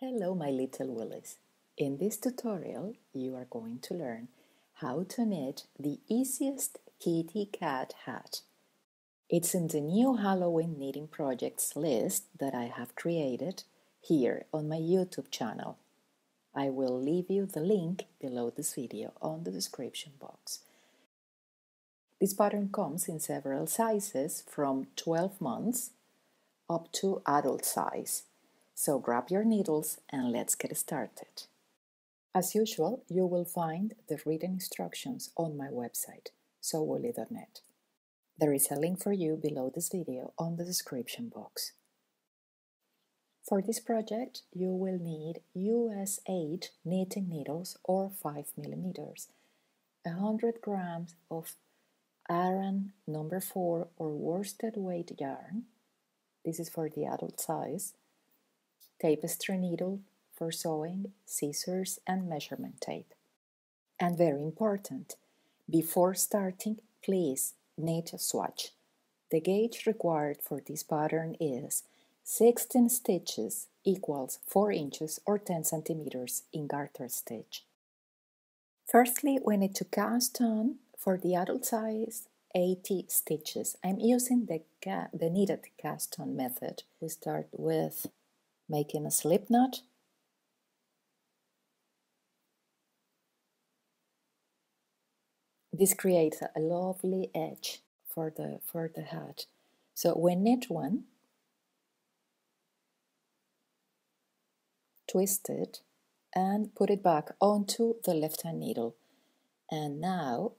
Hello, my little willies. In this tutorial, you are going to learn how to knit the easiest kitty cat hat. It's in the new Halloween knitting projects list that I have created here on my YouTube channel. I will leave you the link below this video on the description box. This pattern comes in several sizes from 12 months up to adult size. So grab your needles and let's get started. As usual, you will find the written instructions on my website, sewwoolly.net. There is a link for you below this video on the description box. For this project, you will need US 8 knitting needles or 5 millimeters, 100 grams of Aran number 4 or worsted weight yarn. This is for the adult size. Tapestry needle for sewing, scissors, and measurement tape. And very important, before starting, please knit a swatch. The gauge required for this pattern is 16 stitches equals 4 inches or 10 centimeters in garter stitch. Firstly, we need to cast on for the adult size 80 stitches. I'm using the knitted cast on method. We start with making a slip knot. This creates a lovely edge for the hat. So we knit one, twist it, and put it back onto the left hand needle. And now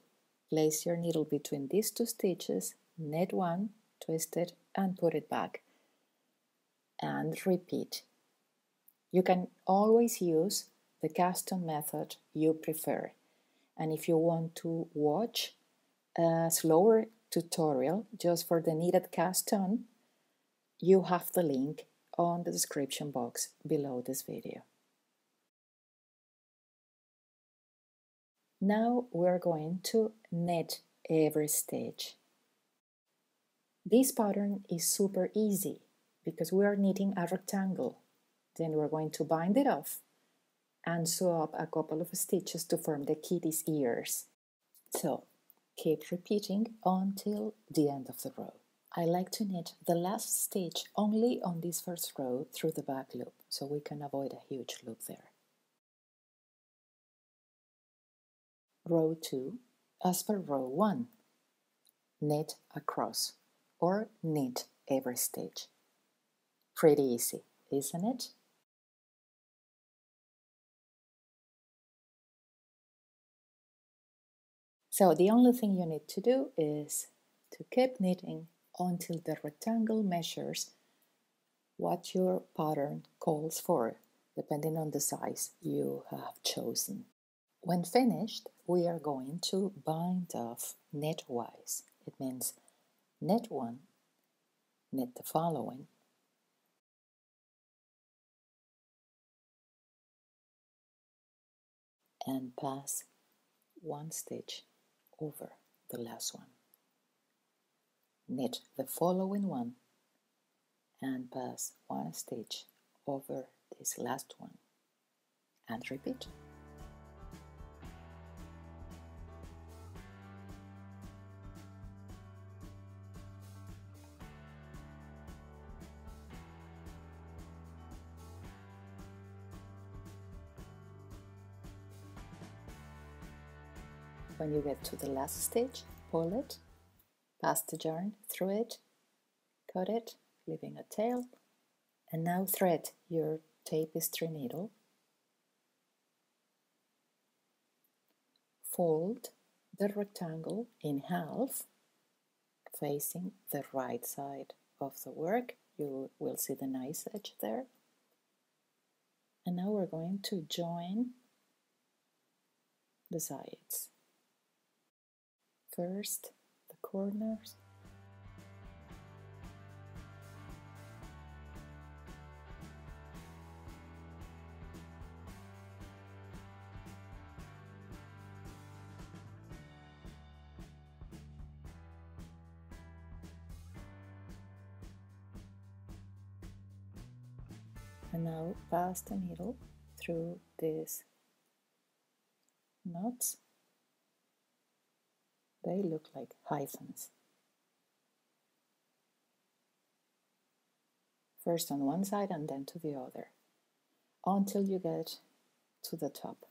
place your needle between these two stitches, knit one, twist it, and put it back. And repeat. You can always use the cast on method you prefer. And if you want to watch a slower tutorial just for the knitted cast on, you have the link on the description box below this video. Now we're going to knit every stitch. This pattern is super easy because we are knitting a rectangle. Then we're going to bind it off and sew up a couple of stitches to form the kitty's ears. So keep repeating until the end of the row. I like to knit the last stitch only on this first row through the back loop, so we can avoid a huge loop there. Row 2, as per row 1, knit across or knit every stitch. Pretty easy, isn't it? So the only thing you need to do is to keep knitting until the rectangle measures what your pattern calls for, depending on the size you have chosen. When finished, we are going to bind off knitwise. It means knit one, knit the following, and pass one stitch over the last one. Knit the following one and pass one stitch over this last one and repeat. When you get to the last stitch, pull it, pass the yarn through it, cut it, leaving a tail, and now thread your tapestry needle, fold the rectangle in half, facing the right side of the work. You will see the nice edge there. And now we're going to join the sides. First, the corners, And now pass the needle through these knots. They look like hyphens. First on one side and then to the other, until you get to the top.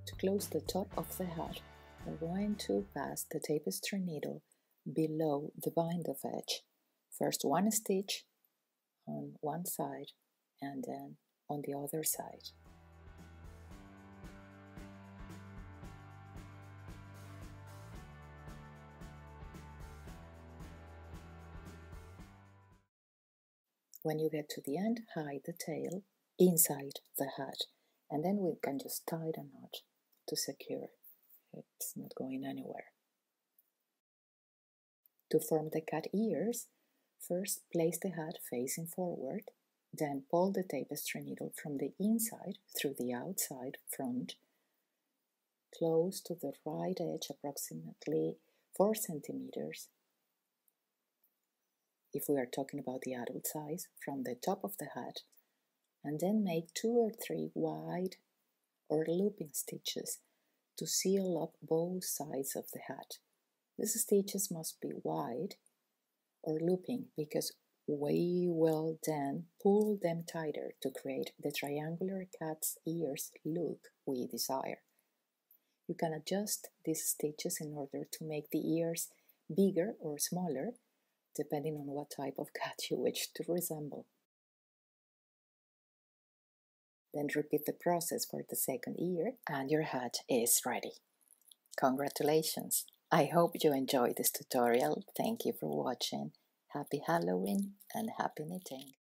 To close the top of the hat, we're going to pass the tapestry needle below the bind-off edge. First one stitch on one side and then on the other side. When you get to the end, hide the tail inside the hat, and then we can just tie the knot to secure it's not going anywhere. To form the cat ears, first place the hat facing forward, then pull the tapestry needle from the inside through the outside front, close to the right edge approximately 4 centimeters. If we are talking about the adult size, from the top of the hat, and then make 2 or 3 wide or looping stitches to seal up both sides of the hat. These stitches must be wide or looping because we will then pull them tighter to create the triangular cat's ears look we desire. You can adjust these stitches in order to make the ears bigger or smaller, depending on what type of cat you wish to resemble. Then repeat the process for the second ear and your hat is ready. Congratulations! I hope you enjoyed this tutorial. Thank you for watching. Happy Halloween and happy knitting!